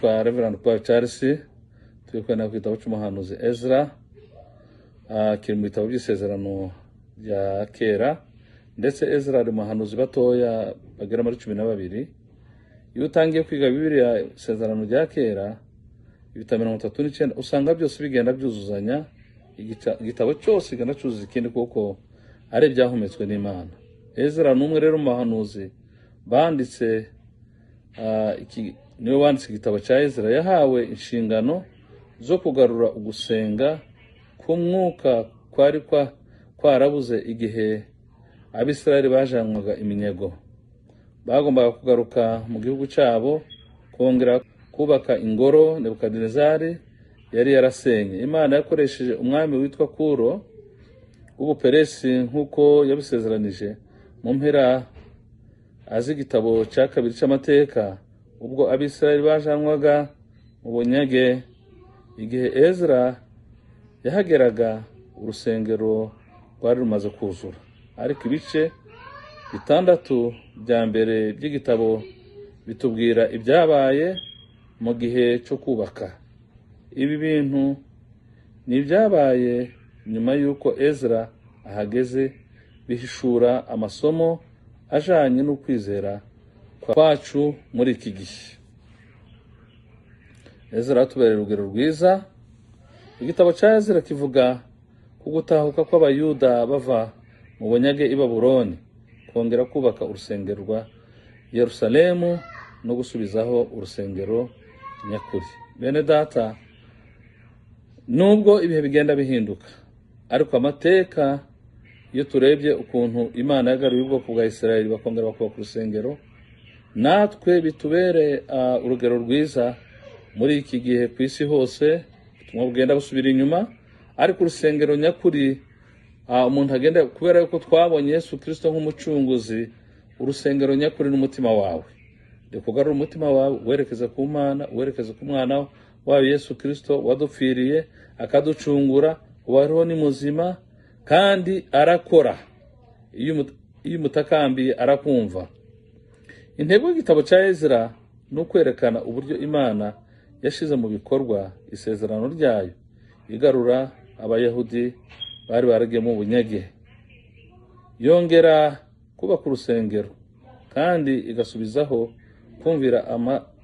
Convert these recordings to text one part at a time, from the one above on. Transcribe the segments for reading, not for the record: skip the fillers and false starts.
nitwa Reverend Paul Charles, turi kwenda ku gitabo cy'umuhanuzi Ezra, kiri mu bitabo by'isezerano rya kera, ndetse Ezra ari umuhanuzi batoya bagera muri 12. Iyo utangiye kwiga Bibiliya isezerano rya kera, ibitabo 39 usanga byose bigenda byuzuzanya, igitabo cyose kigenda cyuzuza ikindi kuko ari byahumetswe n'Imana. Ezra numwe rero mu bahanuzi banditse niwe wanditse igitabo cya Ezra, yahawe inshingano zo kugarura ugusenga k'umwuka kwari kwarabuze igihe Abisirayeli bajanwaga iminyago. Bagombaga kugaruka mu gihugu cyabo, kongera kubaka ingoro Nebukadinezari yari yarasenye. Imana yakoresheje umwami witwa Kuro w'Ubuperesi nk'uko yabisezeranije mu mpera igitabo cya kabiri cy'amateka, ubwo Abisirayeli bajanwaga mu bunyage. Igihe Ezra yahageraga, urusengero rwari rumaze kuzura, ariko ibice 6 bya mbere by'igitabo bitubwira ibyabaye mu gihe cyo kubaka. Ibi bintu ni ibyabaye nyuma y'uko Ezra ahageze, bihishura amasomo ajanye n'ukwizera kwacu muri iki gihe. Ezra atubereye urugero rwiza. Igitabo cya Ezra kivuga ku gutahuka kw'abayuda bava mu bunyage i Babuloni, kongera kubaka urusengero rwa Yerusalemu no gusubizaho urusengero nyakuri. Bene data, nubwo ibihe bigenda bihinduka, ariko amateka iyo turebye ukuntu Imana yagaruye ubwoko bwa Isirayeli bakongera bakubaka urusengero, natwe bitubere urugero rwiza muri iki gihe ku isi hose. Ubutumwa bugenda busubira inyuma, ariko urusengero nyakuri umuntu agenda, kubera yuko twabonye Yesu Kristo nk'umucunguzi. Urusengero nyakuri n'umutima wawe, kugarura umutima wawe werekeza ku Mana, werekeza ku mwana wawe Yesu Kristo wadupfiriye akaducungura. Uwariho ni muzima kandi arakora. Iyo umutakambiye arakumva. Intego y'igitabo cya Ezra ni ukwerekana uburyo Imana yashize mu bikorwa isezerano ryayo, igarura Abayahudi bari baragiye mu bunyage, yongera kubaka urusengero, kandi igasubizaho kumvira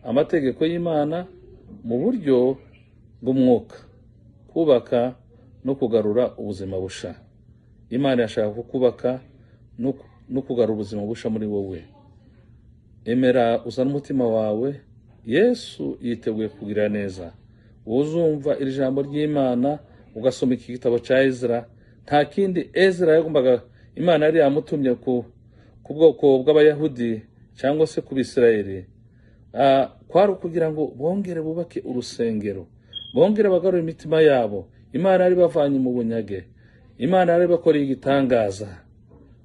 amategeko y'Imana mu buryo bw'umwuka, kubaka no kugarura ubuzima busha. Imana yashaka kukubaka no kugarura ubuzima busha muri wowe. Emera uzana umutima wawe. Yesu yiteguye kugira neza. Uzumva iri jambo ry'Imana ugasoma iki gitabo cya Ezra, nta kindi Ezra yagombaga, Imana yari yamutumye ku bwoko bw'Abayahudi cyangwa se ku Bisirayeli, kwari kugira ngo bongere bubake urusengero, bongere bagarure imitima yabo. Imana yari bavanye mu bunyage, Imana yari bakoreye igitangaza,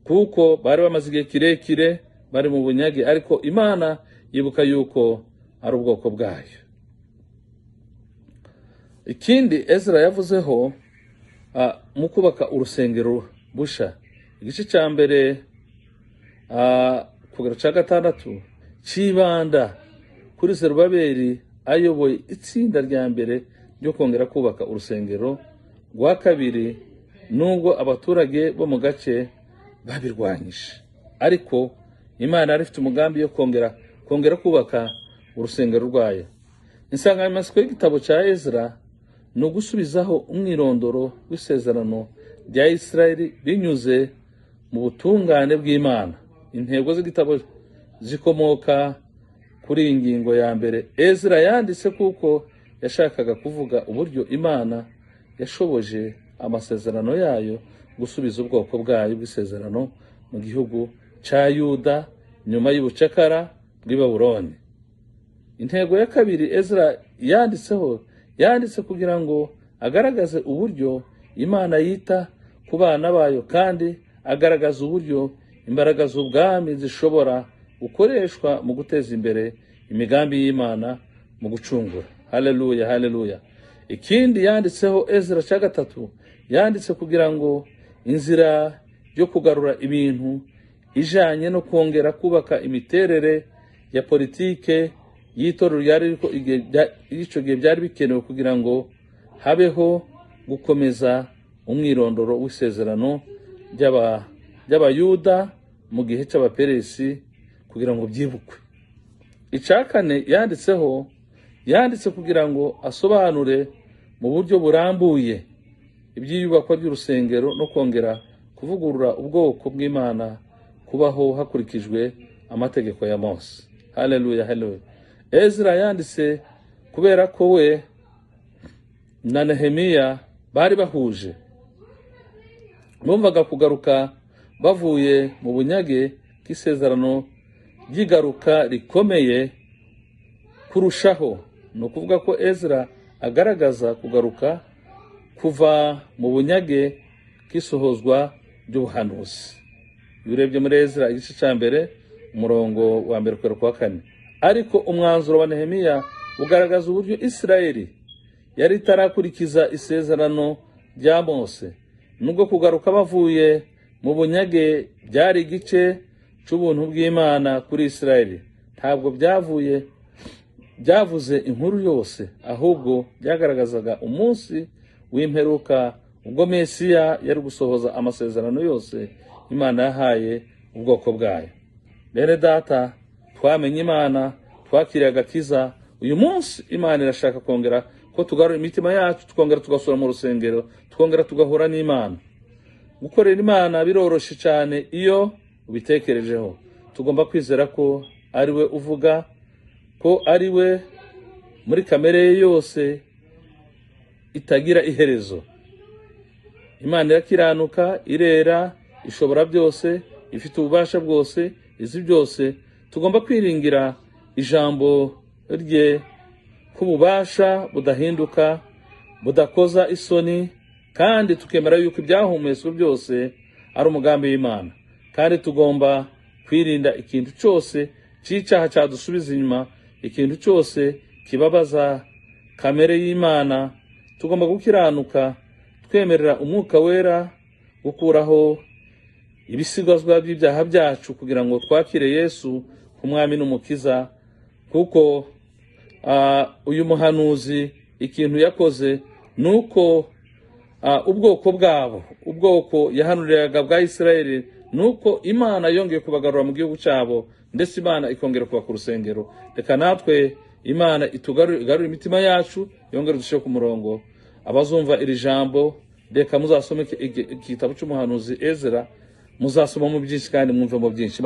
kuko bari bamaze igihe kirekire bari mu bunyage, ariko Imana yibuka yuko ari ubwoko bwayo. Ikindi Ezra yavuzeho mu kubaka urusengero busha, igice cya mbere kugera cya 6 kibanda kuri Zerubabeli ayoboye itsinda rya mbere ryo kongera kubaka urusengero rwa kabiri, nubwo abaturage bo mu gace babirwanyije, ariko Imana yari ifite umugambi yo kongera kubaka urusengero rwayo. Insanganyamatsiko y'igitabo cya Ezra ni ugusubizaho umwirondoro w'isezerano rya Isirayeli binyuze mu butungane bw'Imana. Intego z'igitabo zikomoka kuri iyi ngingo ya mbere Ezra yanditse, kuko yashakaga kuvuga uburyo Imana yashoboje amasezerano yayo gusubiza ubwoko bwayo bw'isezerano mu gihugu cya Yuda nyuma y'ubucakara bw'i Babuloni. Intego ya kabiri Ezra yanditse kugira ngo agaragaze uburyo Imana yita ku bana bayo, kandi agaragaza uburyo imbaraga z'ubwami zishobora gukoreshwa mu guteza imbere imigambi y'Imana mu gucungura. Haleluya, haleluya. Ikindi yanditseho Ezra cya 3, yanditse kugira ngo inzira yo kugarura ibintu ijanye no kongera kubaka imiterere ya politike y'itorero ico gihe byari bikenewe kugira ngo habeho gukomeza umwirondoro w'isezerano ry'abayuda mu gihe c'abaperesi kugira ngo byibukwe. Icakane yanditse kugira ngo asobanure mu buryo burambuye iby'iyubakwa ry'urusengero no kongera kuvugurura ubwoko bw'Imana kubaho hakurikijwe amategeko ya Mose. Haleluya, haleluya. Ezra yanditse kubera ko we na Nehemiya bari bahuje, bumvaga kugaruka bavuye mu bunyage k'isezerano ry'igaruka rikomeye kurushaho. No kuvuga ko Ezra agaragaza kugaruka kuva mu bunyage k'isohozwa ry'ubuhanuzi. Urebye muri Ezra igice ca mbere umurongo wa mbere kugera kwa 4. Ariko umwanzuro wa Nehemiya ugaragaza uburyo Isirayeli yari tarakurikiza isezerano rya Mose, nubwo kugaruka bavuye mu bunyage byari igice c'ubuntu bw'Imana kuri Isirayeli. Ntabwo byavuze inkuru yose, ahubwo byagaragazaga umunsi w'imperuka ubwo Mesiya yari gusohoza amasezerano yose Imana yahaye ubwoko bwayo. Bene data, twamenye Imana, twakiriye agakiza. Uyu munsi Imana irashaka kongera ko tugarura imitima yacu, tukongera tugasura mu rusengero, tukongera tugahura n'Imana. Gukorera Imana biroroshe cyane iyo ubitekerejeho. Tugomba kwizera ko ari we uvuga, ko ari we muri kamere ye yose itagira iherezo. Imana irakiranuka, irera, ishobora byose, ifite ububasha bwose, izi byose. Tugomba kwiringira ijambo rye kububasha budahinduka, budakoza isoni, kandi tukemera yuko ibyahumetswe byose ari umugambi w'Imana. Kandi tugomba kwirinda ikintu cyose c'icaha cyadusubiza inyuma, ikintu cyose kibabaza kamere y'Imana. Tugomba gukiranuka, twemerera umwuka wera gukuraho ibisigazwa by'ibyaha byacu kugira ngo twakire Yesu nk'umwami n'umukiza. Kuko uyu muhanuzi ikintu yakoze nuko ubwoko yahanuriraga bwa Isirayeli, nuko Imana yongeye kubagarura mu gihugu cyabo, ndetse Imana ikongera kuba ku rusengero. Reka natwe Imana igarura imitima yacu, yongera dushyire ku murongo. Abazumva iri jambo, reka muzasome igitabo cy'umuhanuzi Ezra, muzasoma mu byinshi kandi mwumve mu byinshi.